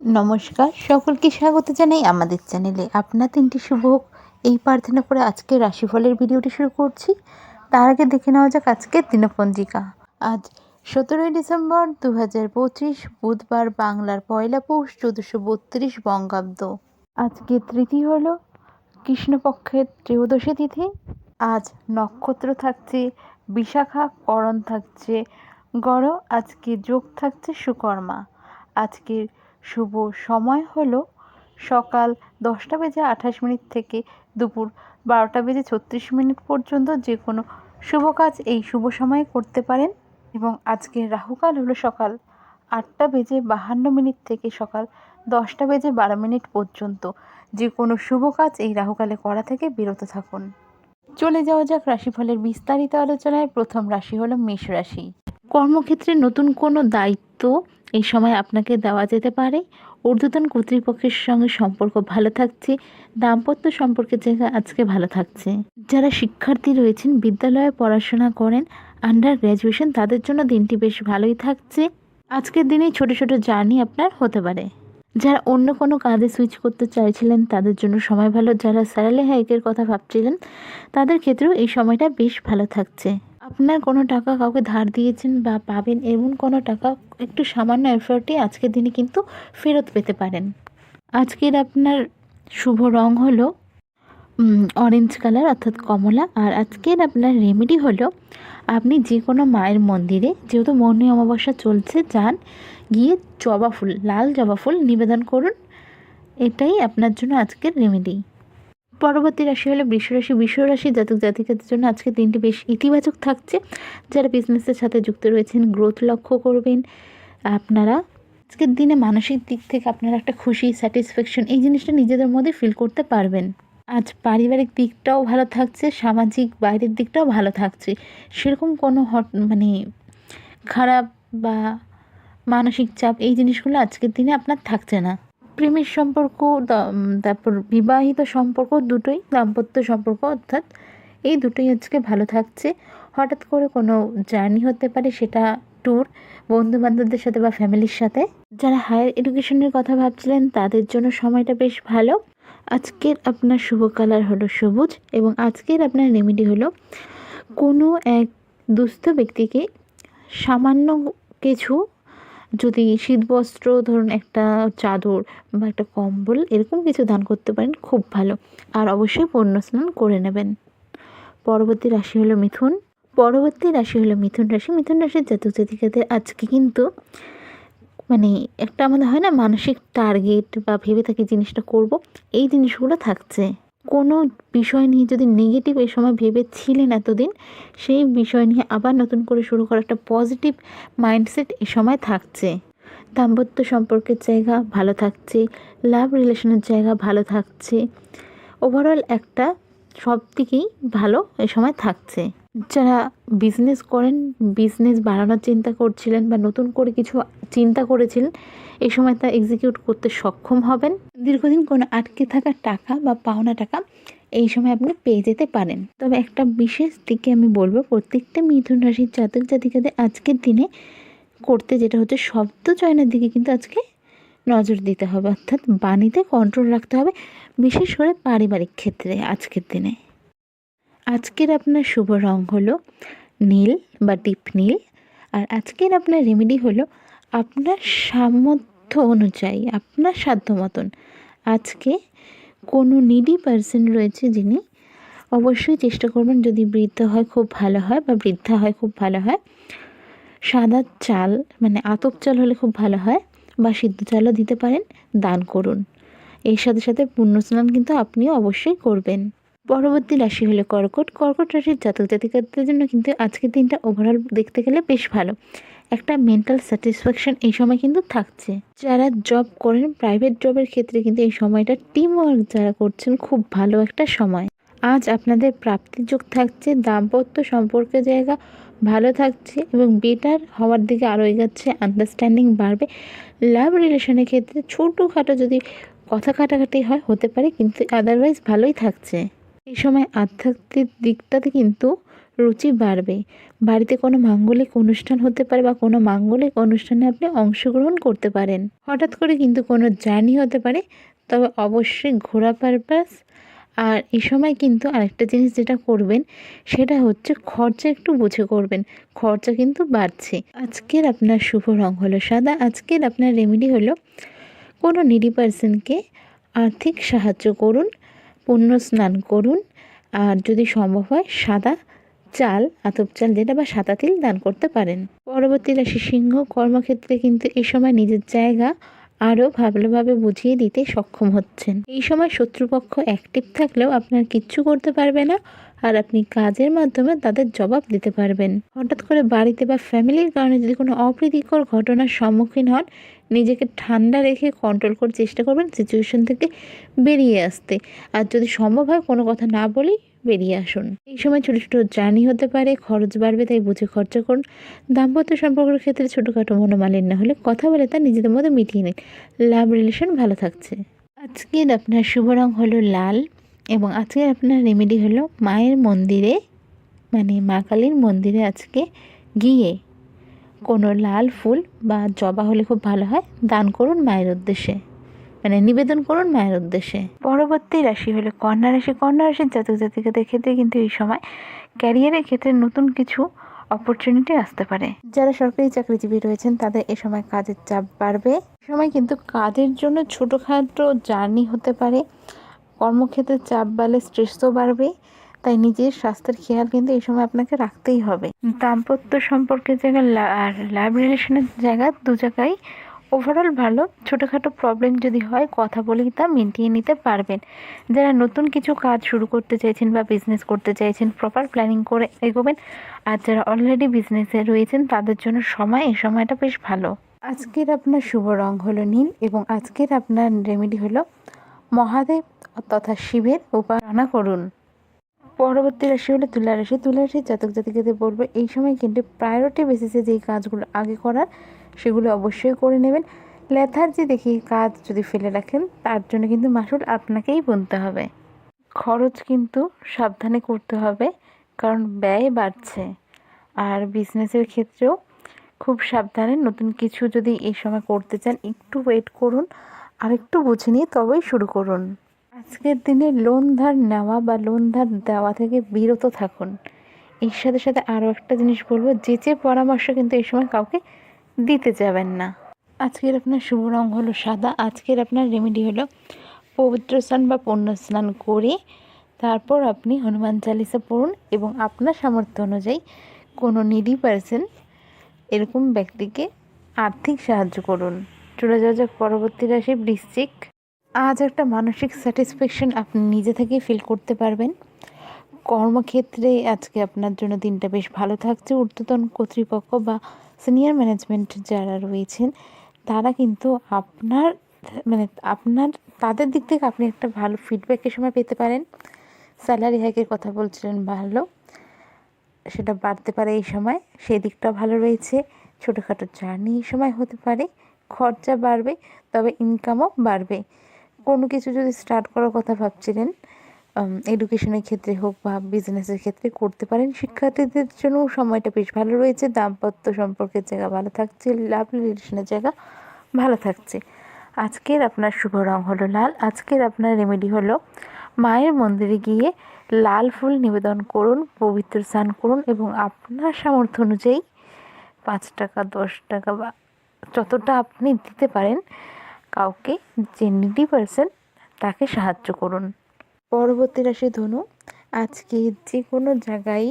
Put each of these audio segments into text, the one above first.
নমস্কার, সকলকে স্বাগত জানাই আমাদের চ্যানেলে। আপনার দিনটি শুভ হোক এই প্রার্থনা করে আজকে রাশিফলের ভিডিওটি শুরু করছি। তার আগে দেখে নেওয়া যাক আজকের দিনপঞ্জিকা। আজ 17ই ডিসেম্বর 2025, বুধবার, বাংলার পয়লা পৌষ 1432 বঙ্গাব্দ। আজকে তিথি হল কৃষ্ণপক্ষের ত্রয়োদশী তিথি। আজ নক্ষত্র থাকছে বিশাখা, করণ থাকছে গড়, আজকে যোগ থাকছে সুকর্মা। আজকের শুভ সময় হলো সকাল 10:28 থেকে দুপুর 12:36 পর্যন্ত। যে কোনো শুভ কাজ এই শুভ সময়ে করতে পারেন। এবং আজকের রাহুকাল হলো সকাল 8:52 থেকে সকাল 10:12 পর্যন্ত। যে কোনো শুভ কাজ এই রাহুকালে করা থেকে বিরত থাকুন। চলে যাওয়া যাক রাশিফলের বিস্তারিত আলোচনায়। প্রথম রাশি হলো মেষ রাশি। কর্মক্ষেত্রে নতুন কোনো দায়িত্ব এই সময় আপনাকে দেওয়া যেতে পারে। ঊর্ধ্বতন কর্তৃপক্ষের সঙ্গে সম্পর্ক ভালো থাকছে। দাম্পত্য সম্পর্কের জায়গা আজকে ভালো থাকছে। যারা শিক্ষার্থী রয়েছেন, বিদ্যালয়ে পড়াশোনা করেন, আন্ডার গ্র্যাজুয়েশন, তাদের জন্য দিনটি বেশ ভালোই থাকছে। আজকের দিনে ছোট ছোট জার্নি আপনার হতে পারে। যারা অন্য কোনো কাজে সুইচ করতে চাইছিলেন তাদের জন্য সময় ভালো। যারা স্যালারি হাইকের কথা ভাবছিলেন তাদের ক্ষেত্রেও এই সময়টা বেশ ভালো থাকছে। আপনার কোনো টাকা কাউকে ধার দিয়েছেন বা পাবেন এমন কোনো টাকা একটু সামান্য এফোর্টে আজকের দিনে কিন্তু ফেরত পেতে পারেন। আজকের আপনার শুভ রং হলো অরেঞ্জ কালার অর্থাৎ কমলা। আর আজকের আপনার রেমেডি হলো আপনি যে কোনো মায়ের মন্দিরে, যেহেতু মৌনী অমাবস্যা চলছে, যান, গিয়ে জবা ফুল, লাল জবা ফুল নিবেদন করুন। এটাই আপনার জন্য আজকের রেমেডি। পরবর্তী রাশি হলো বৃষ রাশি। বৃষ রাশি জাতক জাতিকাদের জন্য আজকের দিনটি বেশ ইতিবাচক থাকছে। যারা বিজনেসের সাথে যুক্ত রয়েছেন গ্রোথ লক্ষ্য করবেন আপনারা। আজকের দিনে মানসিক দিক থেকে আপনারা একটা খুশি, স্যাটিসফ্যাকশন এই জিনিসটা নিজেদের মধ্যে ফিল করতে পারবেন। আজ পারিবারিক দিকটাও ভালো থাকছে, সামাজিক বাইরের দিকটাও ভালো থাকছে। সেরকম কোনো খারাপ বা মানসিক চাপ এই জিনিসগুলো আজকের দিনে আপনার থাকছে না। প্রেমের সম্পর্ক, তারপর বিবাহিত সম্পর্ক দুটোই, দাম্পত্য সম্পর্ক অর্থাৎ এই দুটোই আজকে ভালো থাকছে। হঠাৎ করে কোনো জার্নি হতে পারে, সেটা ট্যুর, বন্ধুবান্ধবদের সাথে বা ফ্যামিলির সাথে। যারা হায়ার এডুকেশনের কথা ভাবছিলেন তাদের জন্য সময়টা বেশ ভালো। আজকের আপনার শুভ কালার হলো সবুজ। এবং আজকের আপনার রেমেডি হলো কোনো এক দুস্থ ব্যক্তিকে সামান্য কিছু, যদি শীতবস্ত্র, ধরুন একটা চাদর বা একটা কম্বল, এরকম কিছু দান করতে পারেন, খুব ভালো। আর অবশ্যই পুণ্য স্নান করে নেবেন। পরবর্তী রাশি হলো মিথুন। মিথুন রাশি। মিথুন রাশির জাতক জাতিকাদের আজকে কিন্তু একটা আমাদের হয় না মানসিক টার্গেট বা ভেবে থাকি জিনিসটা করব, এই জিনিসগুলো থাকছে। কোনো বিষয় নিয়ে যদি নেগেটিভ এই সময় ভেবেছিলেন এতদিন, সেই বিষয় নিয়ে আবার নতুন করে শুরু করা একটা পজিটিভ মাইন্ডসেট এই সময় থাকছে। দাম্পত্য সম্পর্কের জায়গা ভালো থাকছে। লাভ রিলেশনের জায়গা ভালো থাকছে। ওভারঅল একটা সব দিকেই ভালো এই সময় থাকছে। যারা বিজনেস করেন, বিজনেস বাড়ানোর চিন্তা করছিলেন বা নতুন করে কিছু চিন্তা করেছিলেন, এই সময় তা এক্সিকিউট করতে সক্ষম হবেন। দীর্ঘদিন কোনো আটকে থাকা টাকা বা পাওনা টাকা এই সময় আপনি পেয়ে যেতে পারেন। তবে একটা বিশেষ দিকে আমি বলবো, প্রত্যেকটা মিথুন রাশির জাতক জাতিকাদের আজকের দিনে করতে যেটা হচ্ছে শব্দ চয়নের দিকে কিন্তু আজকে নজর দিতে হবে, অর্থাৎ বাণীতে কন্ট্রোল রাখতে হবে, বিশেষ করে পারিবারিক ক্ষেত্রে আজকের দিনে। আজকের আপনার শুভ রং হলো নীল বা ডিপ নীল। আর আজকের আপনার রেমেডি হলো আপনার সামর্থ্য অনুযায়ী, আপনার সাধ্য মতন আজকে কোনো নিডি পার্সন রয়েছে যিনি, অবশ্যই চেষ্টা করবেন, যদি বৃদ্ধ হয় খুব ভালো হয় বা বৃদ্ধা হয় খুব ভালো হয়, সাদা চাল আতপ চাল হলে খুব ভালো হয়, বা সিদ্ধ চালও দিতে পারেন, দান করুন। এর সাথে সাথে পুণ্য স্নান কিন্তু আপনিও অবশ্যই করবেন। পরবর্তী রাশি হলো কর্কট। কর্কট রাশির জাতক জাতিকাদের জন্য কিন্তু আজকের দিনটা ওভারঅল দেখতে গেলে বেশ ভালো। একটা মেন্টাল স্যাটিসফ্যাকশন এই সময় কিন্তু থাকছে। যারা জব করেন, প্রাইভেট জবের ক্ষেত্রে কিন্তু এই সময়টা টিম ওয়ার্ক যারা করছেন খুব ভালো একটা সময়। আজ আপনাদের প্রাপ্তির যোগ থাকছে। দাম্পত্য সম্পর্কের জায়গা ভালো থাকছে এবং বেটার হওয়ার দিকে আরও এগাচ্ছে, আন্ডারস্ট্যান্ডিং বাড়বে। লাভ রিলেশনের ক্ষেত্রে ছোটোখাটো যদি কথা কাটাকাটি হয় হতে পারে, কিন্তু আদারওয়াইজ ভালোই থাকছে। এই সময় আধ্যাত্মিক দিকটাতে কিন্তু রুচি বাড়বে। বাড়িতে কোনো মাঙ্গলিক অনুষ্ঠান হতে পারে বা কোনো মাঙ্গলিক অনুষ্ঠানে আপনি অংশগ্রহণ করতে পারেন। হঠাৎ করে কিন্তু কোনো জার্নি হতে পারে, তবে অবশ্যই ঘোরা পারপাস। আর এই সময় কিন্তু আরেকটা জিনিস যেটা করবেন সেটা হচ্ছে খরচা একটু বুঝে করবেন। খরচা কিন্তু বাড়ছে। আজকের আপনার শুভ রং হলো সাদা। আজকের আপনার রেমেডি হলো কোনো নিডি পার্সনকে আর্থিক সাহায্য করুন, পুণ্য স্নান করুন, আর যদি সম্ভব হয় সাদা চাল, আতপ চাল যেটা বা সাদা তিল দান করতে পারেন। পরবর্তী রাশি সিংহ। কর্মক্ষেত্রে কিন্তু এই সময় নিজের জায়গা আরও ভালোভাবে বুঝিয়ে দিতে সক্ষম হচ্ছেন। এই সময় শত্রুপক্ষ অ্যাক্টিভ থাকলেও আপনার কিচ্ছু করতে পারবে না, আর আপনি কাজের মাধ্যমে তাদের জবাব দিতে পারবেন। হঠাৎ করে বাড়িতে বা ফ্যামিলির কারণে যদি কোনো অপ্রীতিকর ঘটনার সম্মুখীন হন, নিজেকে ঠান্ডা রেখে কন্ট্রোল করার চেষ্টা করবেন সিচুয়েশন থেকে বেরিয়ে আসতে। আর যদি সম্ভব হয় কোনো কথা না বলেই বেরিয়ে আসুন। এই সময় ছোটো ছোটো জার্নি হতে পারে, খরচ বাড়বে, তাই বুঝে খরচা করুন। দাম্পত্য সম্পর্কের ক্ষেত্রে ছোটোখাটো মনোমালিন্য হলে কথা বলে তা নিজেদের মধ্যে মিটিয়ে নিন। লাভ রিলেশন ভালো থাকছে। আজকের আপনার শুভ রং হলো লাল, এবং আজকের আপনার রেমেডি হলো মায়ের মন্দিরে, মানে মা কালীর মন্দিরে আজকে গিয়ে কোনো লাল ফুল বা জবা হলে খুব ভালো হয়, দান করুন মায়ের উদ্দেশ্যে, মানে নিবেদন করুন মায়ের উদ্দেশ্যে। পরবর্তী রাশি হলো কন্যা রাশি। কন্যা রাশির জাতক জাতিকাদের ক্ষেত্রে কিন্তু এই সময় ক্যারিয়ারের ক্ষেত্রে নতুন কিছু অপরচুনিটি আসতে পারে। যারা সরকারি চাকরিজীবী রয়েছেন তাদের এ সময় কাজের চাপ বাড়বে। এ সময় কিন্তু কাজের জন্য ছোটোখাটো জার্নি হতে পারে। কর্মক্ষেত্রে চাপ বাড়লে স্ট্রেসও বাড়বে, তাই নিজের স্বাস্থ্যের খেয়াল কিন্তু এই সময় আপনাকে রাখতেই হবে। দাম্পত্য সম্পর্কের জায়গা আর লাভ রিলেশনের জায়গা দু জায়গায় ওভারঅল ভালো। ছোটোখাটো প্রবলেম যদি হয় কথা বলেই তা মিটিয়ে নিতে পারবেন। যারা নতুন কিছু কাজ শুরু করতে চাইছেন বা বিজনেস করতে চাইছেন, প্রপার প্ল্যানিং করে এগোবেন। আর যারা অলরেডি বিজনেসে রয়েছেন তাদের জন্য এই সময়টা বেশ ভালো। আজকের আপনার শুভ রং হলো নীল, এবং আজকের আপনার রেমেডি হলো মহাদেব তথা শিবের উপাসনা করুন। পরবর্তী রাশি হলো তুলা রাশি। তুলা রাশির জাতক জাতিকাদের বলবো এই সময় কিন্তু প্রায়োরিটি বেসিসে যেই কাজগুলো আগে করার সেগুলো অবশ্যই করে নেবেন। লেথার্জি দেখিয়ে কাজ যদি ফেলে রাখেন তার জন্য কিন্তু মাসুল আপনাকেই গুনতে হবে। খরচ কিন্তু সাবধানে করতে হবে, কারণ ব্যয় বাড়ছে। আর বিজনেসের ক্ষেত্রেও খুব সাবধানে, নতুন কিছু যদি এই সময় করতে চান একটু ওয়েট করুন, আর একটু বুঝে নিয়ে তবেই শুরু করুন। আজকের দিনে লোন ধার নেওয়া বা লোন ধার দেওয়া থেকে বিরত থাকুন। এর সাথে সাথে আরও একটা জিনিস বলবো, যে পরামর্শ কিন্তু এই সময় কাউকে দিতে যাবেন না। আজকের আপনার শুভ রং হলো সাদা। আজকের আপনার রেমেডি হলো পবিত্র স্নান বা পুণ্য স্নান করে তারপর আপনি হনুমান চালিসা পড়ুন, এবং আপনার সামর্থ্য অনুযায়ী কোনো নিডি পার্সন এরকম ব্যক্তিকে আর্থিক সাহায্য করুন। চলে যাওয়া যাক পরবর্তী রাশি বৃশ্চিক। আজ একটা মানসিক স্যাটিসফ্যাকশন আপনি নিজে থেকেই ফিল করতে পারবেন। কর্মক্ষেত্রে আজকে আপনার জন্য দিনটা বেশ ভালো থাকছে। ঊর্ধ্বতন কর্তৃপক্ষ বা সিনিয়র ম্যানেজমেন্ট যারা রয়েছেন তারা কিন্তু আপনার তাদের দিক থেকে আপনি একটা ভালো ফিডব্যাক এ সময় পেতে পারেন। স্যালারি হাইকের কথা বলছিলেন, ভালো সেটা বাড়তে পারে এই সময়, সেই দিকটা ভালো রয়েছে। ছোটোখাটো জার্নি এই সময় হতে পারে। খরচা বাড়বে, তবে ইনকামও বাড়বে। কোনো কিছু যদি স্টার্ট করার কথা ভাবছিলেন, এডুকেশনের ক্ষেত্রে হোক বা বিজনেসের ক্ষেত্রে করতে পারেন। শিক্ষার্থীদের জন্য সময়টা বেশ ভালো রয়েছে। দাম্পত্য সম্পর্কের জায়গা ভালো থাকছে, লাভ রিলেশনের জায়গা ভালো থাকছে। আজকের আপনার শুভ রং হলো লাল। আজকের আপনার রেমেডি হলো মায়ের মন্দিরে গিয়ে লাল ফুল নিবেদন করুন, পবিত্র স্নান করুন, এবং আপনার সামর্থ্য অনুযায়ী 5 টাকা 10 টাকা বা যতটা আপনি দিতে পারেন কাউকে, যে নিডি পার্সন তাকে সাহায্য করুন। পরবর্তী রাশি ধনু। আজকে যে কোনো জায়গায়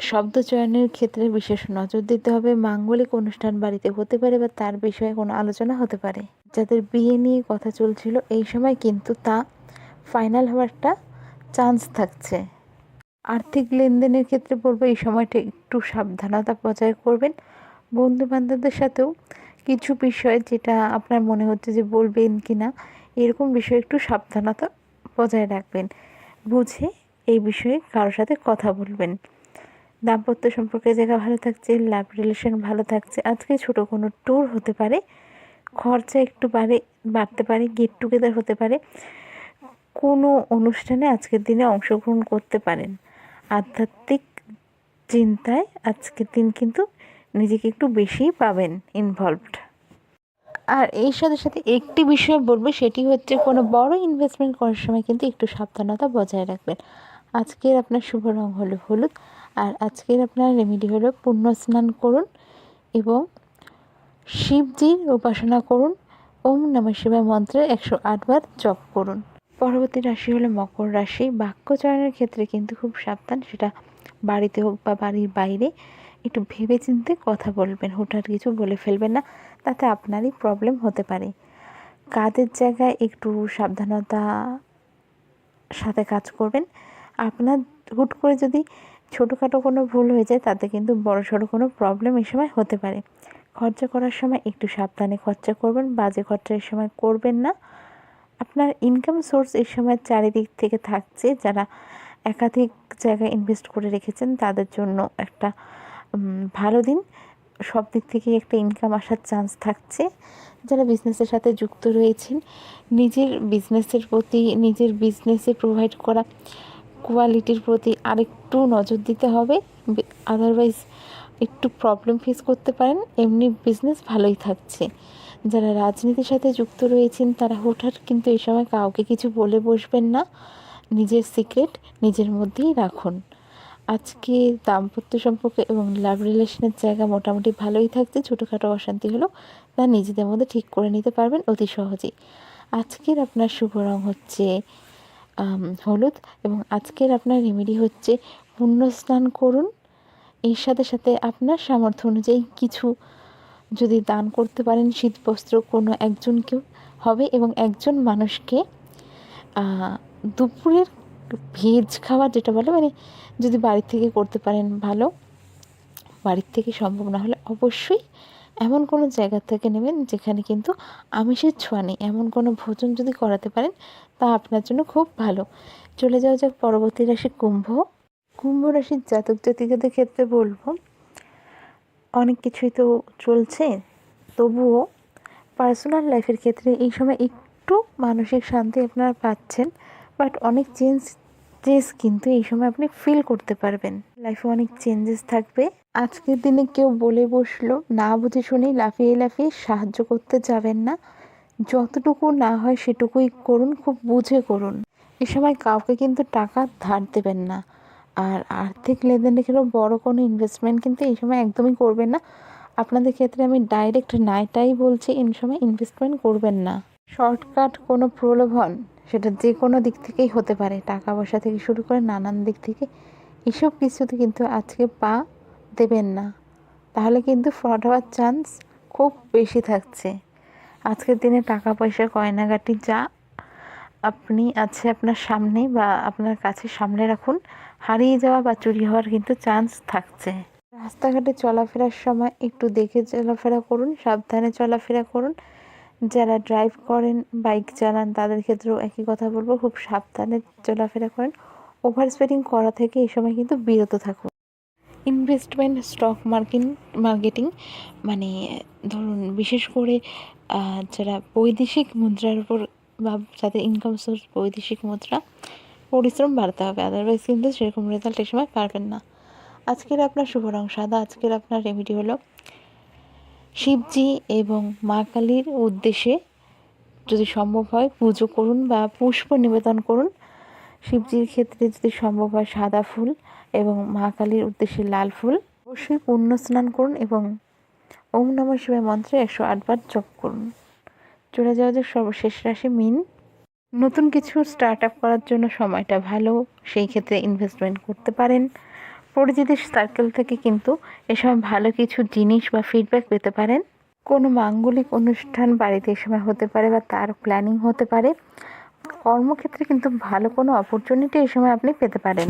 শব্দ চয়নের ক্ষেত্রে বিশেষ নজর দিতে হবে। মাঙ্গলিক অনুষ্ঠান বাড়িতে হতে পারে বা তার বিষয়ে কোনো আলোচনা হতে পারে। যাদের বিয়ে নিয়ে কথা চলছিল এই সময় কিন্তু তা ফাইনাল হওয়ার একটা চান্স থাকছে। আর্থিক লেনদেনের ক্ষেত্রে বলবো এই সময়টা একটু সাবধানতা বজায় করবেন। বন্ধু বান্ধবদের সাথেও কিছু বিষয় যেটা আপনার মনে হচ্ছে যে বলবেন কি না, এরকম বিষয়ে একটু সাবধানতা বজায় রাখবেন। বুঝে এই বিষয়ে কারোর সাথে কথা বলবেন। দাম্পত্য সম্পর্কের জায়গা ভালো থাকছে, লাভ রিলেশন ভালো থাকছে। আজকে ছোটো কোনো ট্যুর হতে পারে, খরচা একটু বাড়তে পারে, গেট টুগেদার হতে পারে, কোনো অনুষ্ঠানে আজকের দিনে অংশগ্রহণ করতে পারেন। আধ্যাত্মিক চিন্তায় আজকের দিন কিন্তু নিজেকে একটু বেশিই পাবেন ইনভলভড। আর এর সাথে সাথে একটি বিষয় বলবো, সেটি হচ্ছে কোনো বড় ইনভেস্টমেন্ট করার সময় কিন্তু একটু সাবধানতা বজায় রাখবেন। আজকের আপনার শুভ রং হলো হলুদ, আর আজকের আপনার রেমেডি হলো পুণ্য স্নান করুন এবং শিবজির উপাসনা করুন। ওম নমঃ শিবায় মন্ত্রে 108 বার জপ করুন। পরবর্তী রাশি হলো মকর রাশি। বাক্য চয়নের ক্ষেত্রে কিন্তু খুব সাবধান, সেটা বাড়িতে হোক বা বাড়ির বাইরে। একটু ভেবেচিন্তে কথা বলবেন, হুটহাট কিছু বলে ফেলবেন না, তাতে আপনারই প্রবলেম হতে পারে। কাজের জায়গায় একটু সাবধানতা সাথে কাজ করবেন। আপনার হুট করে যদি ছোটোখাটো কোনো ভুল হয়ে যায়, তাতে কিন্তু বড়সড় কোনো প্রবলেম এই সময় হতে পারে। খরচা করার সময় একটু সাবধানে খরচা করবেন, বাজে খরচা এই সময় করবেন না। আপনার ইনকাম সোর্স এই সময় চারিদিক থেকে থাকছে। যারা একাধিক জায়গায় ইনভেস্ট করে রেখেছেন তাদের জন্য একটা ভালো দিন, সব দিক থেকেই একটা ইনকাম আসার চান্স থাকছে। যারা বিজনেসের সাথে যুক্ত রয়েছেন, নিজের বিজনেসের প্রতি, নিজের বিজনেসে প্রোভাইড করা কোয়ালিটির প্রতি আরেকটু নজর দিতে হবে, আদারওয়াইজ একটু প্রবলেম ফেস করতে পারেন। এমনি বিজনেস ভালোই থাকছে। যারা রাজনীতির সাথে যুক্ত রয়েছেন তারা হুটহাট কিন্তু এই সময় কাউকে কিছু বলে বসবেন না, নিজের সিক্রেট নিজের মধ্যেই রাখুন। আজকে দাম্পত্য সম্পর্ক এবং লাভ রিলেশনের জায়গা মোটামুটি ভালোই থাকছে। ছোটোখাটো অশান্তি হলো তা নিজেদের মধ্যে ঠিক করে নিতে পারবেন অতি সহজেই। আজকের আপনার শুভ রং হচ্ছে হলুদ এবং আজকের আপনার রেমেডি হচ্ছে পুণ্য স্নান করুন। এর সাথে সাথে আপনার সামর্থ্য অনুযায়ী কিছু যদি দান করতে পারেন, শীতবস্ত্র কোনো একজনকেও হবে এবং একজন মানুষকে দুপুরের ভেজ খাবার যেটা বলে, মানে যদি বাড়ির থেকে করতে পারেন ভালো, বাড়ির থেকে সম্ভব না হলে অবশ্যই এমন কোনো জায়গা থেকে নেবেন যেখানে কিন্তু আমিষের ছোঁয়া নেই, এমন কোনো ভোজন যদি করাতে পারেন তা আপনার জন্য খুব ভালো। চলে যাওয়া যাক পরবর্তী রাশি কুম্ভ। কুম্ভ রাশির জাতক জাতিকাদের ক্ষেত্রে বলবো, অনেক কিছুই তো চলছে, তবুও পার্সোনাল লাইফের ক্ষেত্রে এই সময় একটু মানসিক শান্তি আপনারা পাচ্ছেন, বাট অনেক চেঞ্জেস কিন্তু এই সময় আপনি ফিল করতে পারবেন। লাইফে অনেক চেঞ্জেস থাকবে। আজকের দিনে কেউ বলে বসলো না বুঝে শুনেই লাফিয়ে লাফিয়ে সাহায্য করতে যাবেন না। যতটুকু না হয় সেটুকুই করুন, খুব বুঝে করুন। এ সময় কাউকে কিন্তু টাকা ধার দেবেন না। আর আর্থিক লেনদেনের ক্ষেত্রে বড় কোনো ইনভেস্টমেন্ট কিন্তু এই সময় একদমই করবেন না। আপনাদের ক্ষেত্রে আমি ডাইরেক্ট নাইটাই বলছি, এই সময় ইনভেস্টমেন্ট করবেন না। শর্টকাট কোনো প্রলোভন, সেটা যে কোনো দিক থেকেই হতে পারে, টাকা পয়সা থেকে শুরু করে নানান দিক থেকে, এসব কিছুতে কিন্তু আজকে পা দেবেন না, তাহলে কিন্তু ফ্রড হওয়ার চান্স খুব বেশি থাকছে। আজকের দিনে টাকা পয়সা গয়নাগাটি যা আপনি আছে আপনার সামনে বা আপনার কাছে সামনে রাখুন, হারিয়ে যাওয়া বা চুরি হওয়ার কিন্তু চান্স থাকছে। রাস্তাঘাটে চলাফেরার সময় একটু দেখে চলাফেরা করুন, সাবধানে চলাফেরা করুন। যারা ড্রাইভ করেন, বাইক চালান, তাদের ক্ষেত্রেও একই কথা বলবো, খুব সাবধানে চলাফেরা করেন। ওভার স্পিডিং করা থেকে এই সময় কিন্তু বিরত থাকুন। ইনভেস্টমেন্ট, স্টক মার্কেটিং, মানে ধরুন বিশেষ করে যারা বৈদেশিক মুদ্রার উপর বা যাদের ইনকাম সোর্স বৈদেশিক মুদ্রা, পরিশ্রম বাড়াতে হবে, আদারওয়াইজ কিন্তু সেরকম রেজাল্ট এই সময় পারবেন না। আজকের আপনার শুভ রং সাদা। আজকের আপনার রেমেডি হলো শিবজি এবং মা কালীর উদ্দেশ্যে যদি সম্ভব হয় পুজো করুন বা পুষ্প নিবেদন করুন। শিবজির ক্ষেত্রে যদি সম্ভব হয় সাদা ফুল এবং মা কালীর উদ্দেশ্যে লাল ফুল। অবশ্যই পুণ্য স্নান করুন এবং ওম নমঃ শিবায় মন্ত্রে 108 বার জপ করুন। চলে যাওয়া যাক সর্বশেষ রাশি মীন। নতুন কিছু স্টার্ট আপ করার জন্য সময়টা ভালো, সেই ক্ষেত্রে ইনভেস্টমেন্ট করতে পারেন। পরিচিতির সার্কেল থেকে কিন্তু এসব ভালো কিছু জিনিস বা ফিডব্যাক পেতে পারেন। কোনো মাঙ্গলিক অনুষ্ঠান বাড়িতে এই সময় হতে পারে বা তার প্ল্যানিং হতে পারে। কর্মক্ষেত্রে কিন্তু ভালো কোনো অপরচুনিটি এই সময় আপনি পেতে পারেন।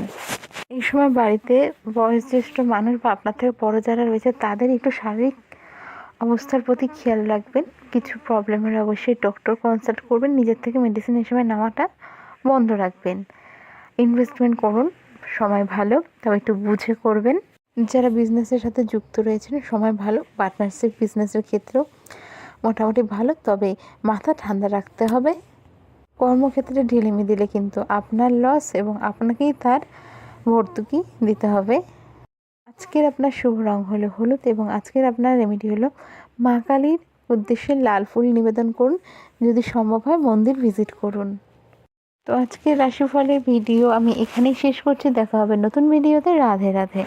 এই সময় বাড়িতে বয়োজ্যেষ্ঠ মানুষ বা আপনার থেকে বড় যারা রয়েছে তাদের একটু শারীরিক অবস্থার প্রতি খেয়াল রাখবেন। কিছু প্রবলেমের অবশ্যই ডক্টর কনসাল্ট করবেন। নিজের থেকে মেডিসিন এই সময় নেওয়াটা বন্ধ রাখবেন। ইনভেস্টমেন্ট করুন, সময় ভালো, তবে একটু বুঝে করবেন। যারা বিজনেসের সাথে যুক্ত রয়েছেন সময় ভালো। পার্টনারশিপ বিজনেসের ক্ষেত্রেও মোটামুটি ভালো, তবে মাথা ঠান্ডা রাখতে হবে। কর্মক্ষেত্রে ঢিলেমি দিলে কিন্তু আপনার লস এবং আপনাকেই তার ভর্তুকি দিতে হবে। আজকের আপনার শুভ রং হলো হলুদ এবং আজকের আপনার রেমেডি হলো মা কালীর উদ্দেশ্যে লাল ফুল নিবেদন করুন, যদি সম্ভব হয় মন্দির ভিজিট করুন। তো আজকের রাশিফলের ভিডিও আমি এখানেই শেষ করছি। দেখা হবে নতুন ভিডিওতে। রাধে রাধে।